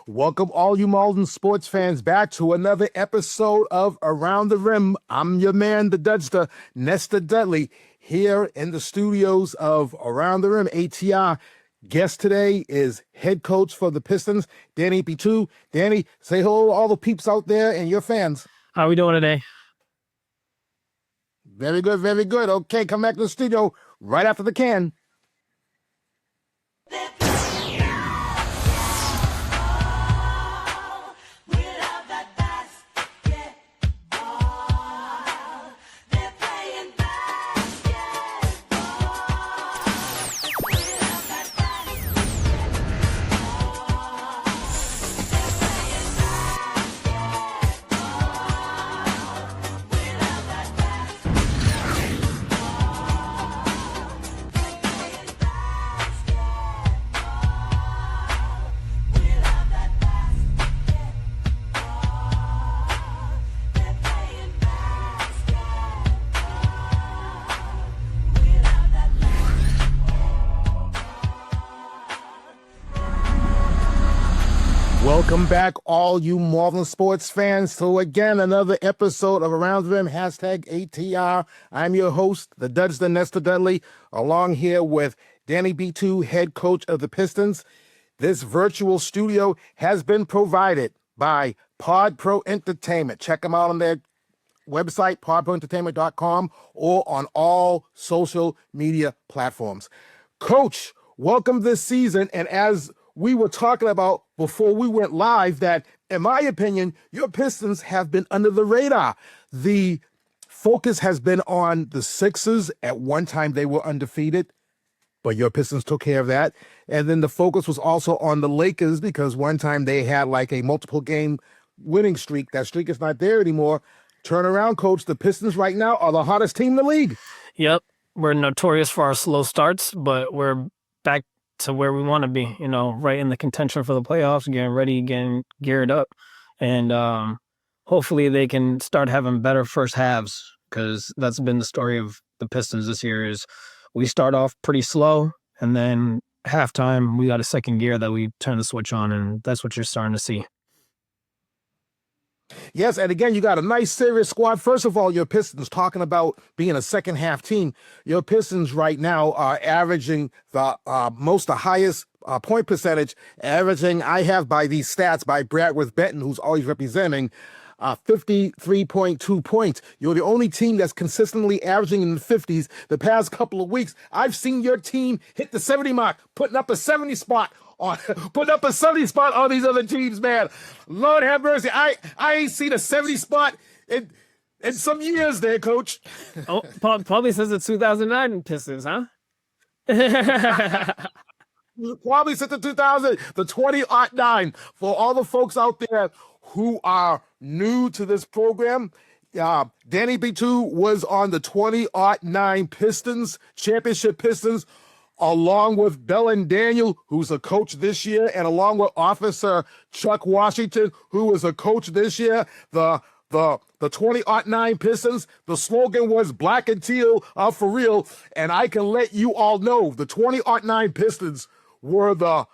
Welcome all you Malden sports fans back to another episode of Around the Rim. I'm your man, the Dudster, Nestor Dudley, here in the studios of Around the Rim, ATR. Guest today is head coach for the Pistons, Danny Bitew. Danny, say hello to all the peeps out there and your fans. How are we doing today? Very good, very good. Okay, come back to the studio right after the can. Welcome back, all you Marvel sports fans. So again, another episode of Around the Rim, hashtag ATR. I'm your host, the Dudster, Nestor Dudley, along here with Danny Bitew, head coach of the Pistons. This virtual studio has been provided by Pod Pro Entertainment. Check them out on their website, podproentertainment.com, or on all social media platforms. Coach, welcome this season, and as we were talking about before we went live that, in my opinion, your Pistons have been under the radar. The focus has been on the Sixers. At one time, they were undefeated, but your Pistons took care of that. And then the focus was also on the Lakers because one time they had like a multiple game winning streak. That streak is not there anymore. Turn around, Coach. The Pistons right now are the hottest team in the league. Yep. We're notorious for our slow starts, but we're back to where we want to be, right in the contention for the playoffs, getting ready, getting geared up. And hopefully they can start having better first halves, because that's been the story of the Pistons this year is we start off pretty slow, and then halftime we got a second gear that we turn the switch on, and that's what you're starting to see. Yes, and again, you got a nice, serious squad. First of all, your Pistons, talking about being a second-half team, your Pistons right now are averaging the highest point percentage, averaging, I have by these stats, by Bradworth Benton, who's always representing, 53.2 points. You're the only team that's consistently averaging in the 50s the past couple of weeks. I've seen your team hit the 70 mark, putting up a 70 spot on these other teams, man. Lord have mercy. I ain't seen a 70 spot in some years there, Coach. Oh, probably since the 2009 Pistons, huh? Probably since the 2009. For all the folks out there who are new to this program, Danny Bitew was on the 2009 Pistons, championship Pistons, along with Bellin Daniel, who's a coach this year, and along with Officer Chuck Washington, who was a coach this year. The 2009 Pistons, the slogan was black and teal are for real, and I can let you all know the 2009 Pistons were the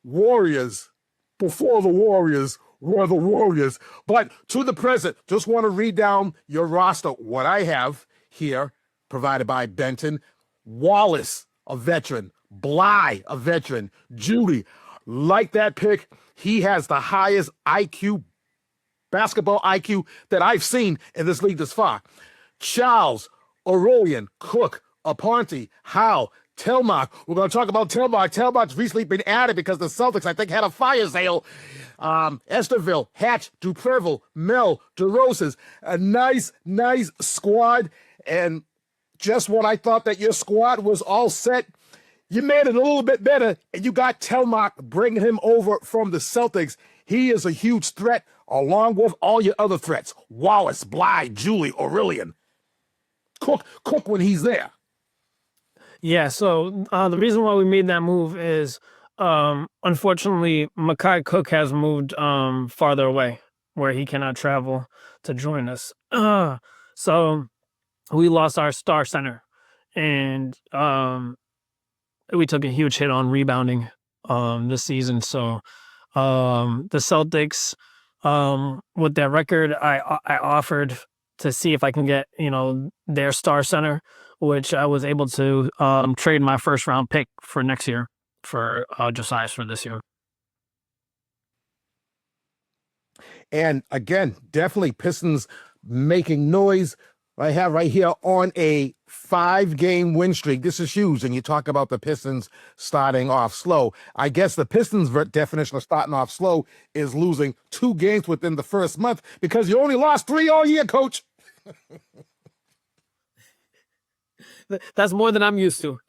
Warriors before the Warriors were the Warriors. But to the present, just want to read down your roster, what I have here, provided by Benton. Wallace, a veteran. Bly, a veteran. Judy, like that pick, he has the highest basketball IQ that I've seen in this league this far. Charles, Aurelian, Cook, Aponte, Howe, Telmark. We're going to talk about Telmark. Telmark's recently been added because the Celtics, I think, had a fire sale. Esterville, Hatch, Duperville, Mel, DeRosas. A nice squad. And just when I thought that your squad was all set, you made it a little bit better, and you got Telmark, bringing him over from the Celtics. He is a huge threat, along with all your other threats. Wallace, Bly, Julie, Aurelian. Cook when he's there. Yeah, so the reason why we made that move is, unfortunately, Makai Cook has moved farther away, where he cannot travel to join us. So we lost our star center, and we took a huge hit on rebounding this season. So The Celtics, with their record, I offered to see if I can get, their star center, which I was able to trade my first round pick for next year for Josiah for this year. And again, definitely Pistons making noise. I have right here on a 5-game win streak. This is huge. And you talk about the Pistons starting off slow. I guess the Pistons' definition of starting off slow is losing 2 games within the first month because you only lost 3 all year, Coach. That's more than I'm used to.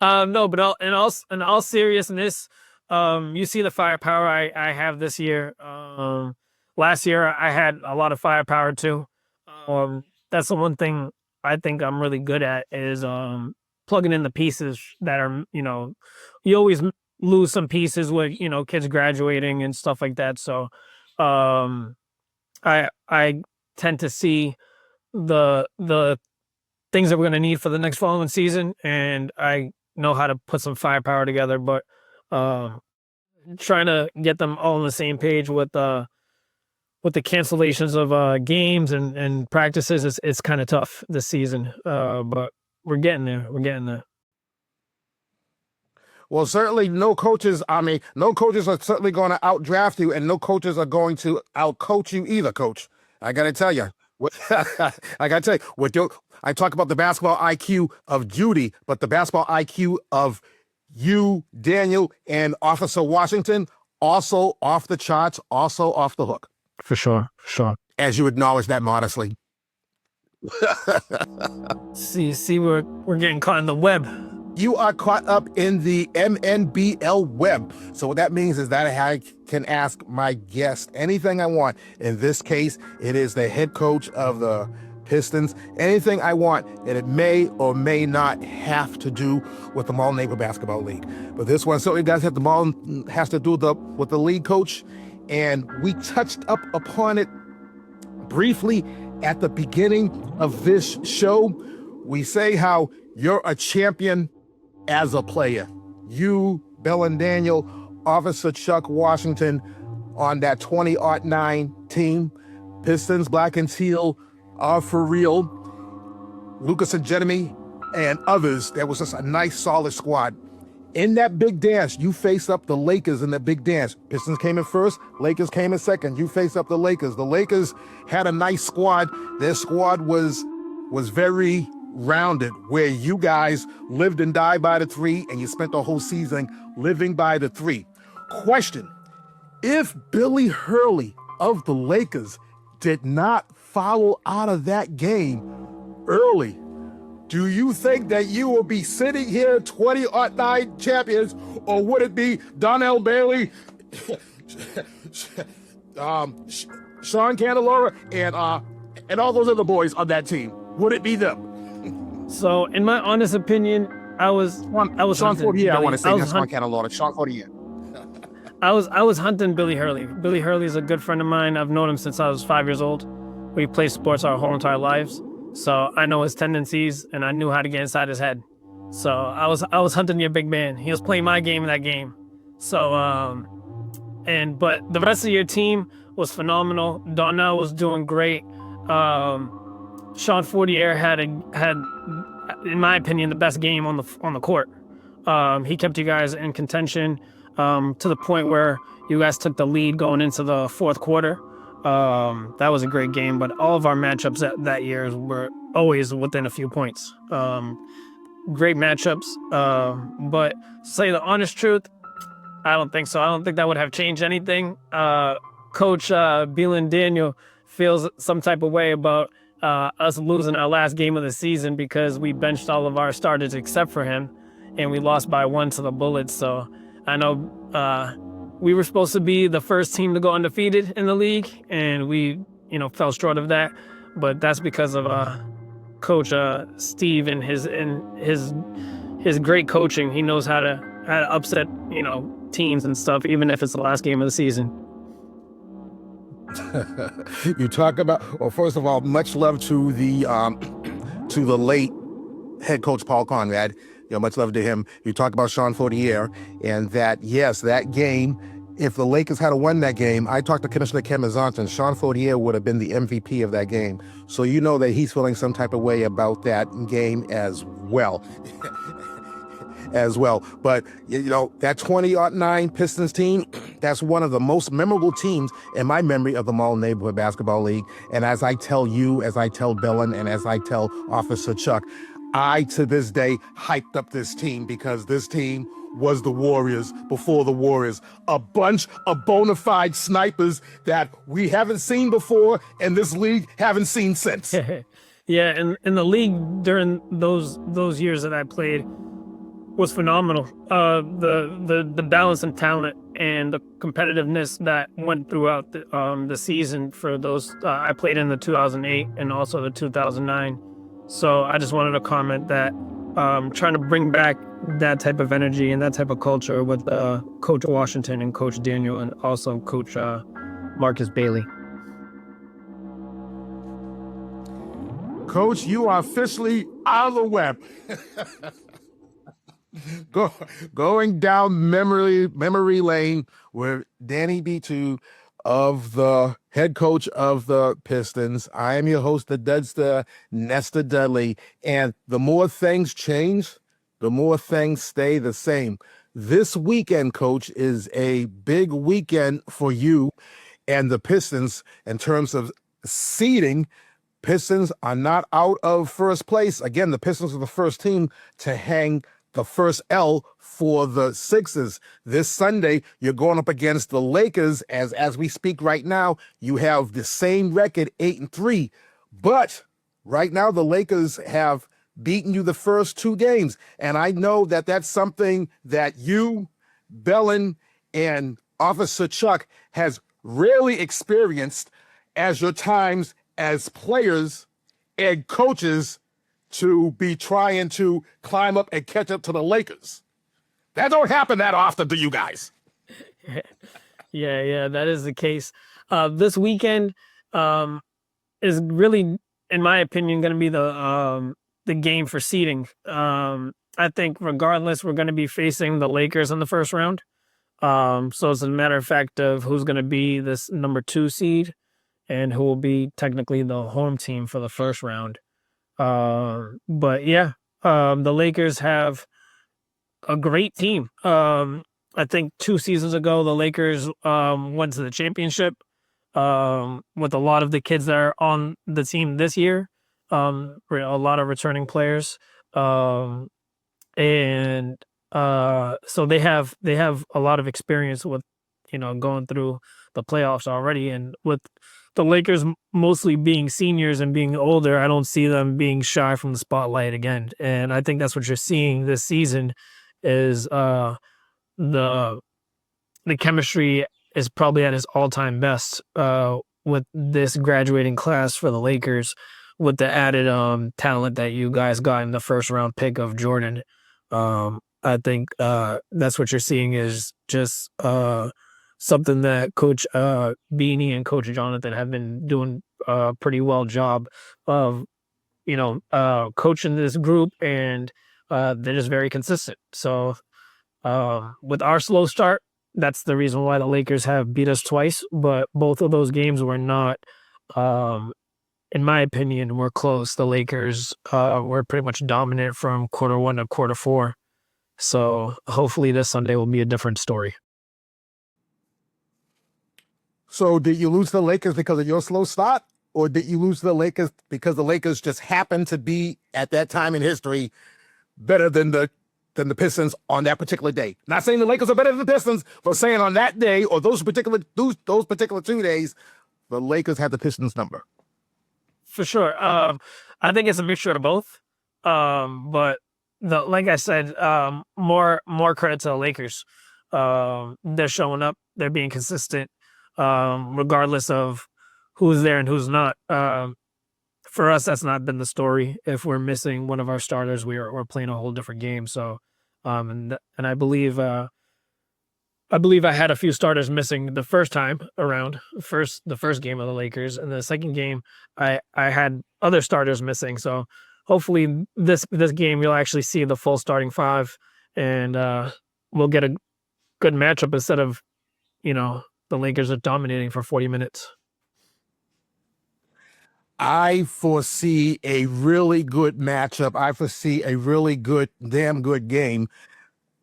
No, but in all seriousness, you see the firepower I have this year. Last year I had a lot of firepower too. That's the one thing I think I'm really good at is plugging in the pieces that are, you always lose some pieces with, kids graduating and stuff like that. So I tend to see the things that we're going to need for the next following season, and I know how to put some firepower together, but trying to get them all on the same page with the cancellations of games and practices, it's kind of tough this season, but we're getting there. Well, certainly no coaches are certainly going to outdraft you, and no coaches are going to outcoach you either, Coach. I got to tell you. I talk about the basketball IQ of Judy, but the basketball IQ of you, Daniel, and Officer Washington, also off the charts, also off the hook. For sure. As you acknowledge that modestly. See, we're getting caught in the web. You are caught up in the MNBL web. So what that means is that I can ask my guest anything I want. In this case, it is the head coach of the Pistons. Anything I want, and it may or may not have to do with the Mall Neighbor Basketball League. But this one certainly does have has to do with the league, Coach. And we touched up upon it briefly at the beginning of this show. We say how you're a champion as a player. You, Bill and Daniel, Officer Chuck Washington on that 20-09 team. Pistons, black and teal, are for real. Lucas and Jeremy and others. That was just a nice, solid squad. In that big dance, you face up the Lakers in the big dance. Pistons came in first, Lakers came in second. You face up the Lakers. The Lakers had a nice squad. Their squad was very rounded, where you guys lived and died by the 3, and you spent the whole season living by the 3. Question: if Billy Hurley of the Lakers did not foul out of that game early, do you think that you will be sitting here 20-09 champions, or would it be Donnell Bailey, Sean Candelora, and all those other boys on that team? Would it be them? So, in my honest opinion, I was Sean Fortier. I want to say that's Sean Candelora. Sean Fortier. I was hunting Billy Hurley. Billy Hurley is a good friend of mine. I've known him since I was 5 years old. We played sports our whole entire lives. So I know his tendencies, and I knew how to get inside his head. So I was hunting your big man. He was playing my game in that game. So but the rest of your team was phenomenal. Donnell was doing great. Sean Fortier had, in my opinion, the best game on the court. He kept you guys in contention to the point where you guys took the lead going into the fourth quarter. That was a great game, but all of our matchups that year were always within a few points. Great matchups, but to say the honest truth, I don't think so. I don't think that would have changed anything. Coach Beelan Daniel feels some type of way about us losing our last game of the season because we benched all of our starters except for him, and we lost by 1 to the Bullets. So I know we were supposed to be the first team to go undefeated in the league, and we, fell short of that. But that's because of Coach Steve and his great coaching. He knows how to upset, teams and stuff, even if it's the last game of the season. You talk about, well, first of all, much love to the late head coach Paul Conrad. much love to him. You talk about Sean Fortier, and that, yes, that game, if the Lakers had won that game, I talked to Commissioner Ken Mazzant, and Sean Fortier would have been the MVP of that game. So you know that he's feeling some type of way about that game as well. But, that 20-09 Pistons team, that's one of the most memorable teams in my memory of the Mall Neighborhood Basketball League. And as I tell you, as I tell Bellin, and as I tell Officer Chuck, I, to this day, hyped up this team because this team was the Warriors before the Warriors. A bunch of bona fide snipers that we haven't seen before and this league haven't seen since. Yeah, and the league during those years that I played was phenomenal. The balance and talent and the competitiveness that went throughout the season for those. I played in the 2008 and also the 2009. So I just wanted to comment that trying to bring back that type of energy and that type of culture with Coach Washington and Coach Daniel and also Coach Marcus Bailey. Coach, you are officially on the web. Going down memory lane with Danny Bitew, of the head coach of the Pistons. I am your host, the Dudster, Nestor Dudley. And the more things change, the more things stay the same. This weekend, Coach, is a big weekend for you and the Pistons in terms of seeding. Pistons are not out of first place. Again, the Pistons are the first team to hang the first L for the Sixers. This Sunday, you're going up against the Lakers. As we speak right now, you have the same record, 8-3. But right now, the Lakers have beaten you the first two games. And I know that that's something that you, Bellin, and Officer Chuck has rarely experienced as your times as players and coaches to be trying to climb up and catch up to the Lakers. That don't happen that often to you guys. Yeah, that is the case. This weekend is really, in my opinion, going to be the game for seeding. I think regardless, we're going to be facing the Lakers in the first round. So it's a matter of fact of who's going to be this number 2 seed and who will be technically the home team for the first round. But yeah, the Lakers have a great team. I think 2 seasons ago, the Lakers went to the championship with a lot of the kids that are on the team this year. A lot of returning players. So they have a lot of experience with, going through the playoffs already. And with the Lakers mostly being seniors and being older, I don't see them being shy from the spotlight again. And I think that's what you're seeing this season is the chemistry is probably at its all-time best with this graduating class for the Lakers, with the added talent that you guys got in the first round pick of Jordan. I think that's what you're seeing is just something that Coach Beanie and Coach Jonathan have been doing a pretty well job of, coaching this group, and they're just very consistent. So with our slow start, that's the reason why the Lakers have beat us twice. But both of those games were not, in my opinion, were close. The Lakers were pretty much dominant from quarter 1 to quarter 4. So hopefully this Sunday will be a different story. So did you lose to the Lakers because of your slow start? Or did you lose to the Lakers because the Lakers just happened to be, at that time in history, better than the Pistons on that particular day? Not saying the Lakers are better than the Pistons, but saying on that day or those particular 2 days, the Lakers had the Pistons number. For sure. I think it's a mixture of both. But like I said, more credit to the Lakers. They're showing up. They're being consistent. Regardless of who's there and who's not. For us, that's not been the story. If we're missing one of our starters, we're playing a whole different game. So, and I believe I had a few starters missing the first time around, the first game of the Lakers, and the second game I had other starters missing. So hopefully this game you'll actually see the full starting five, and we'll get a good matchup instead of, the Lakers are dominating for 40 minutes. I foresee a really good matchup. I foresee a really damn good game.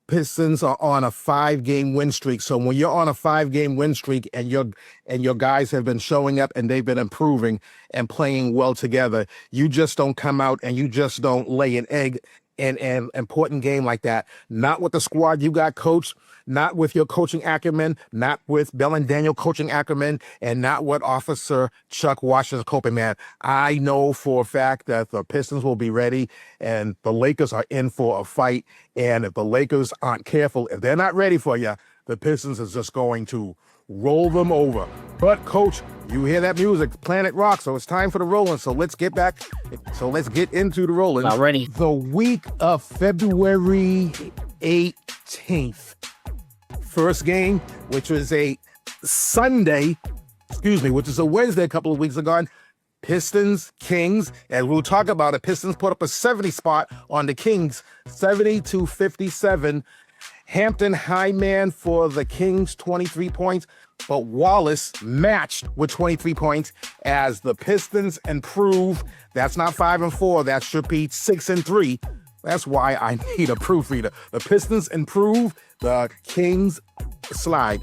Pistons are on a 5-game win streak. So when you're on a 5-game win streak and your guys have been showing up and they've been improving and playing well together, you just don't come out and you just don't lay an egg in an important game like that. Not with the squad you got, coach, not with your coaching acumen, not with Bill and Daniel coaching acumen, and not with Officer Chuck Washington coping, man. I know for a fact that the Pistons will be ready and the Lakers are in for a fight. And if the Lakers aren't careful, if they're not ready for you, the Pistons is just going to roll them over. But coach, you hear that music, Planet Rock, so it's time for the rolling. So let's get into the rolling. Not ready. The week of February 18th. First game, which was a Sunday, which is a Wednesday a couple of weeks ago, Pistons, Kings, and we'll talk about it. Pistons put up a 70 spot on the Kings, 70-57. Hampton high man for the Kings, 23 points, but Wallace matched with 23 points as the Pistons improve. That's not 5-4, that should be 6-3. That's why I need a proofreader. The Pistons improve, the Kings slide.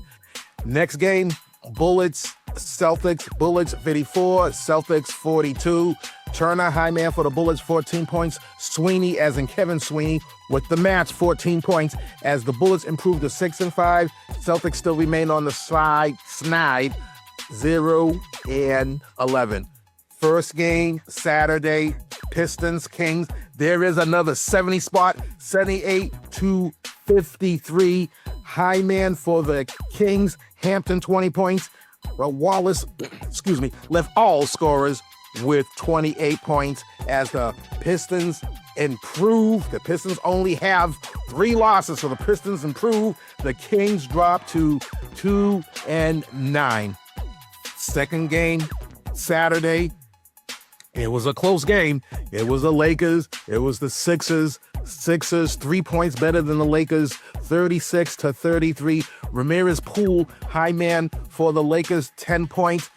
Next game, Bullets, Celtics. Bullets 54, Celtics 42. Turner, high man for the Bullets, 14 points. Sweeney, as in Kevin Sweeney, with the match, 14 points. As the Bullets improve to 6-5, Celtics still remain on the snide, 0-11. First game, Saturday, Pistons, Kings. There is another 70 spot, 78-53. High man for the Kings, Hampton, 20 points. But Wallace, left all scorers with 28 points as the Pistons improve. The Pistons only have 3 losses, so the Pistons improve. The Kings drop to 2-9. Second game, Saturday. It was a close game. It was the Lakers. It was the Sixers. Sixers 3 points better than the Lakers, 36-33. Ramirez Poole, high man for the Lakers, 10 points.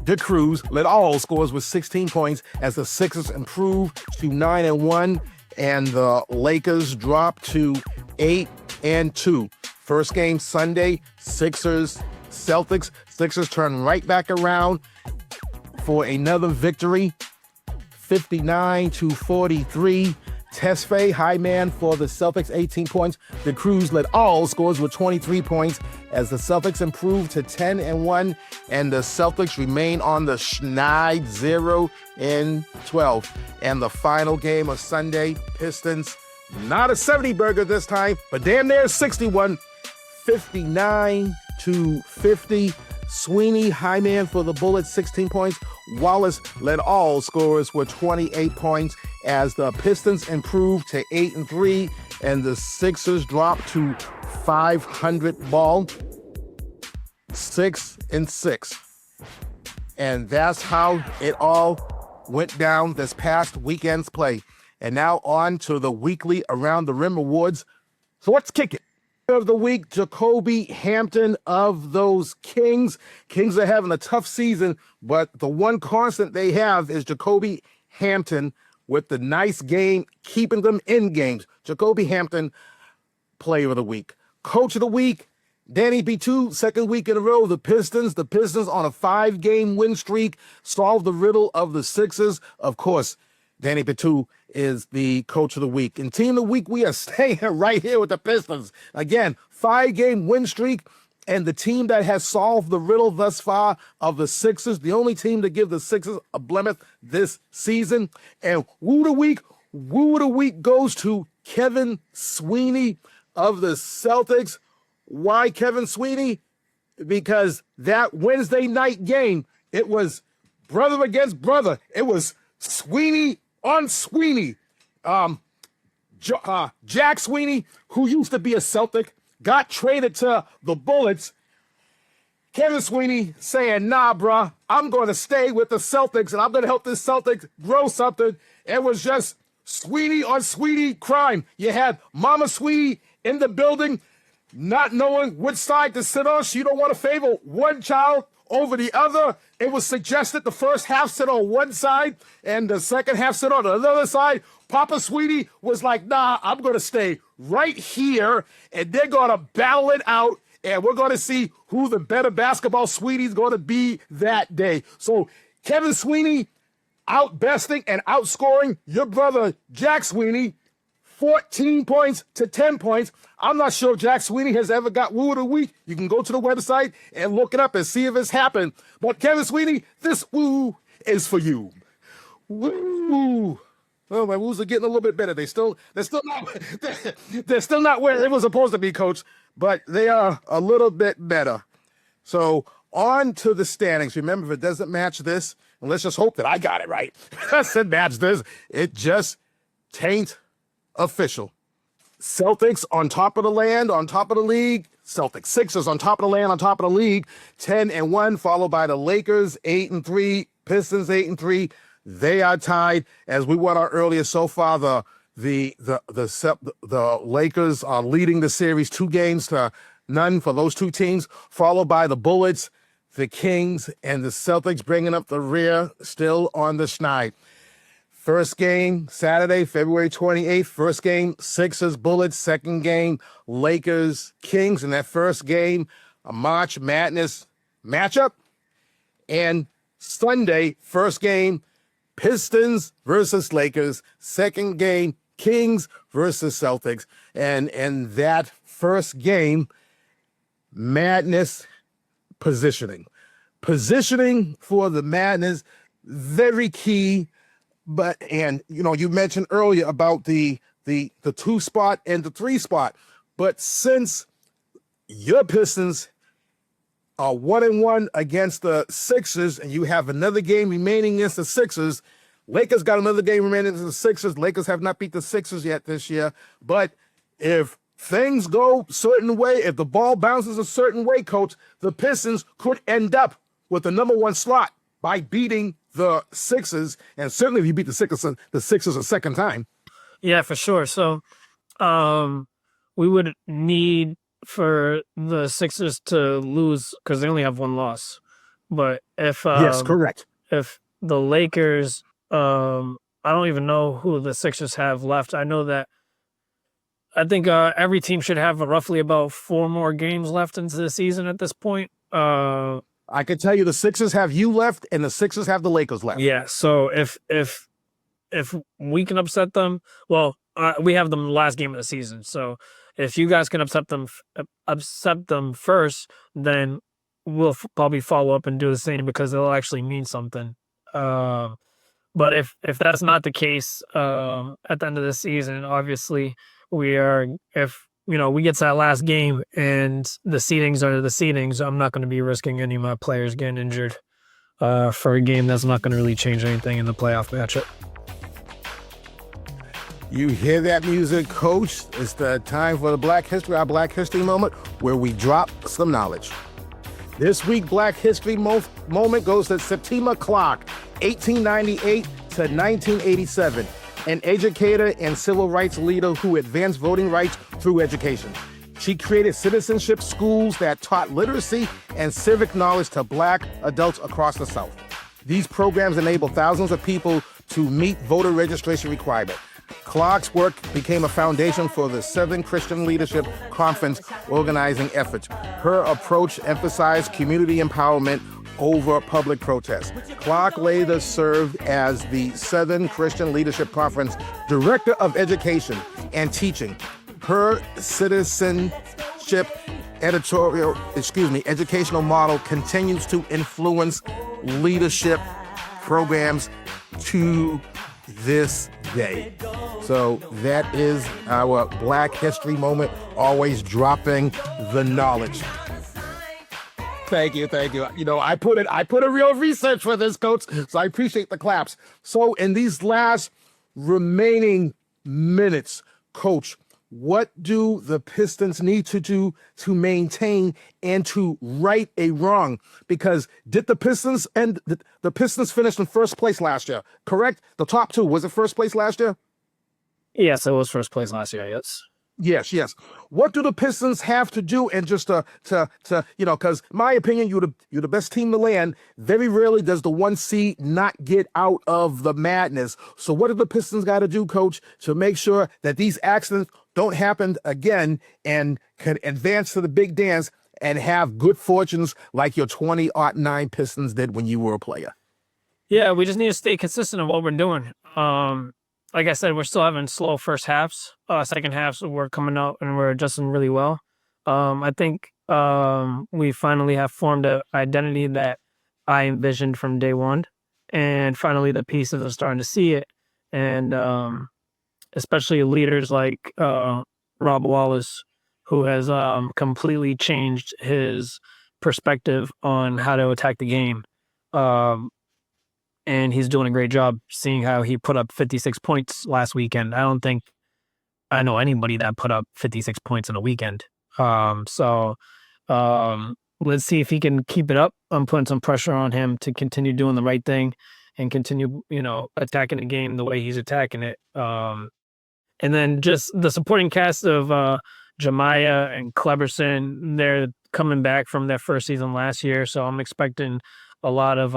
DeCruz led all scores with 16 points as the Sixers improve to 9-1 and the Lakers drop to 8-2. First game Sunday, Sixers, Celtics. Sixers turn right back around for another victory, 59-43. Tesfaye, high man for the Celtics, 18 points. The Cruz led all scores with 23 points as the Celtics improved to 10-1, and the Celtics remain on the schneid 0-12. And the final game of Sunday, Pistons, not a 70 burger this time, but damn near 61, 59-50. Sweeney, high man for the Bullets, 16 points. Wallace led all scorers with 28 points as the Pistons improved to 8-3 and the Sixers dropped to 500 ball, 6-6. And that's how it all went down this past weekend's play. And now on to the weekly Around the Rim Awards. So let's kick it. Of the week, Jacoby Hampton of those Kings. Kings are having a tough season, but the one constant they have is Jacoby Hampton with the nice game, keeping them in games. Jacoby Hampton, player of the week. Coach of the week, Danny Bitew, second week in a row. The Pistons on a 5-game win streak, solved the riddle of the Sixers. Of course, Danny Bitew is the coach of the week. And team of the week, we are staying right here with the Pistons. Again, 5-game win streak, and the team that has solved the riddle thus far of the Sixers, the only team to give the Sixers a blemish this season. And Woo of the week goes to Kevin Sweeney of the Celtics. Why Kevin Sweeney? Because that Wednesday night game, it was brother against brother. It was Sweeney on Sweeney. Jack Sweeney, who used to be a Celtic, got traded to the Bullets. Kevin Sweeney saying, nah, bruh, I'm going to stay with the Celtics and I'm going to help this Celtics grow something. It was just Sweeney on Sweeney crime. You had Mama Sweeney in the building, not knowing which side to sit on. She don't want to favor one child over the other. It was suggested the first half sit on one side and the second half sit on another side. Papa Sweeney was like, nah, I'm going to stay right here, and they're going to battle it out, and we're going to see who the better basketball Sweeney's going to be that day. So Kevin Sweeney outbesting and outscoring your brother Jack Sweeney 14 points to 10 points. I'm not sure if Jack Sweeney has ever got Woo of the Week. You can go to the website and look it up and see if it's happened. But Kevin Sweeney, this Woo is for you. Woo. Oh, my Woos are getting a little bit better. They're still not where they were supposed to be, Coach, but they are a little bit better. So on to the standings. Remember, if it doesn't match this, and let's just hope that I got it right. I said match this. It just tain't official. Celtics on top of the land, on top of the league. Celtics, Sixers on top of the land, on top of the league. 10-1, followed by the Lakers 8-3, Pistons 8-3. They are tied. As we went out earlier, so far the Lakers are leading the series 2-0 for those two teams, followed by the Bullets, the Kings, and the Celtics bringing up the rear, still on the schneid. First game, Saturday, February 28th. First game, Sixers, Bullets. Second game, Lakers, Kings. In that first game, a March Madness matchup. And Sunday, first game, Pistons versus Lakers. Second game, Kings versus Celtics. And that first game, Madness positioning. Positioning for the Madness, very key. You mentioned earlier about the 2 spot and the 3 spot. But since your Pistons are 1-1 against the Sixers, and you have another game remaining against the Sixers, Lakers got another game remaining against the Sixers. Lakers have not beat the Sixers yet this year. But if things go a certain way, if the ball bounces a certain way, Coach, the Pistons could end up with the number 1 slot by beating the Sixers, and certainly if you beat the Sixers a second time. Yeah, for sure. So we would need for the Sixers to lose because they only have 1 loss. But if yes, correct. If the Lakers, I don't even know who the Sixers have left. I know that I think every team should have roughly about 4 more games left into the season at this point. I could tell you the Sixers have you left, and the Sixers have the Lakers left. Yeah. So if we can upset them, well, we have them last game of the season. So if you guys can upset them first, then we'll probably follow up and do the same because it'll actually mean something. But if that's not the case at the end of the season, obviously we get to that last game and the seedings are the seedings, I'm not going to be risking any of my players getting injured for a game that's not going to really change anything in the playoff matchup. You hear that music, Coach? It's the time for our Black History moment, where we drop some knowledge. This week, Black History moment goes to Septima Clark, 1898 to 1987, an educator and civil rights leader who advanced voting rights through education. She created citizenship schools that taught literacy and civic knowledge to Black adults across the South. These programs enabled thousands of people to meet voter registration requirements. Clark's work became a foundation for the Southern Christian Leadership Conference organizing efforts. Her approach emphasized community empowerment over public protest. Clark later served as the Southern Christian Leadership Conference Director of Education and Teaching. Her educational model continues to influence leadership programs to this day. So that is our Black History moment, always dropping the knowledge. Thank you. I put a real research for this, Coach, so I appreciate the claps. So in these last remaining minutes, Coach, what do the Pistons need to do to maintain and to right a wrong? Because did the Pistons finish in first place last year? Correct? The top 2, was it first place last year? Yes, it was first place last year. Yes. Yes, yes. What do the Pistons have to do? And just to because my opinion, you're the best team in the land. Very rarely does the 1 seed not get out of the madness. So what do the Pistons got to do, Coach, to make sure that these accidents don't happen again and can advance to the big dance and have good fortunes like your 2009 Pistons did when you were a player? Yeah, we just need to stay consistent in what we're doing. Like I said, we're still having slow first halves. Second halves, we're coming out and we're adjusting really well. I think we finally have formed an identity that I envisioned from day one, and finally the pieces are starting to see it. And especially leaders like Rob Wallace, who has completely changed his perspective on how to attack the game. And he's doing a great job, seeing how he put up 56 points last weekend. I don't think I know anybody that put up 56 points in a weekend. So let's see if he can keep it up. I'm putting some pressure on him to continue doing the right thing and continue, attacking the game the way he's attacking it. And then just the supporting cast of Jemiah and Cleberson, they're coming back from their first season last year. So I'm expecting a lot of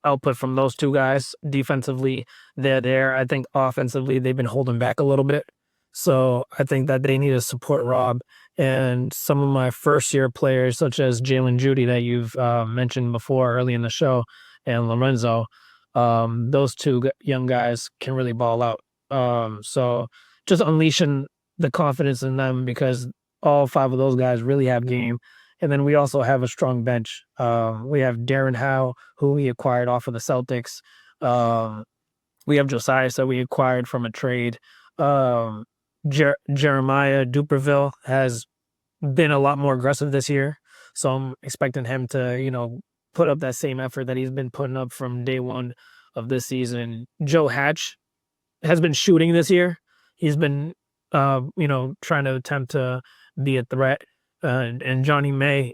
output from those two guys. Defensively, they're there. I think offensively, they've been holding back a little bit. So I think that they need to support Rob. And some of my first-year players, such as Jalen Judy that you've mentioned before early in the show, and Lorenzo, those two young guys can really ball out. So just unleashing the confidence in them, because all 5 of those guys really have game. And then we also have a strong bench. We have Darren Howe, who we acquired off of the Celtics. We have Josiah, so we acquired from a trade. Jeremiah Duperville has been a lot more aggressive this year. So I'm expecting him to, put up that same effort that he's been putting up from day one of this season. Joe Hatch has been shooting this year. He's been, trying to attempt to be a threat. And Johnny May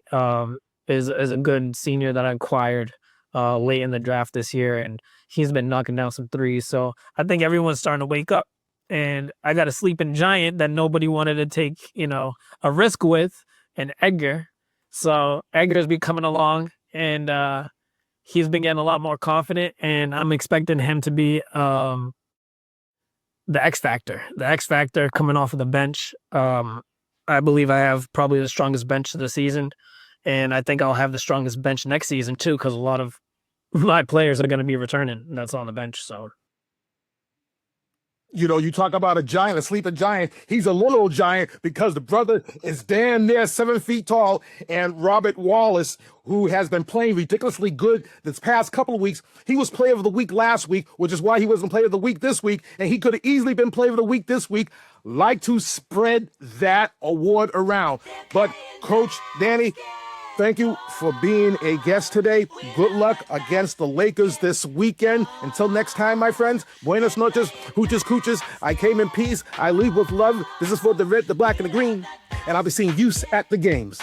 is a good senior that I acquired late in the draft this year, and he's been knocking down some threes. So I think everyone's starting to wake up. And I got a sleeping giant that nobody wanted to take, a risk with, and Edgar. So Edgar's been coming along, and he's been getting a lot more confident, and I'm expecting him to be the X factor. The X factor coming off of the bench. I believe I have probably the strongest bench of the season, and I think I'll have the strongest bench next season too, because a lot of my players are going to be returning. That's on the bench. So, you talk about a giant, a sleeping giant. He's a little giant because the brother is damn near 7 feet tall. And Robert Wallace, who has been playing ridiculously good this past couple of weeks, he was player of the week last week, which is why he wasn't player of the week this week. And he could have easily been player of the week this week. Like to spread that award around. But Coach Danny, thank you for being a guest today. Good luck against the Lakers this weekend. Until next time, my friends, buenas noches, hooches cooches. I came in peace. I leave with love. This is for the red, the black, and the green. And I'll be seeing you at the games.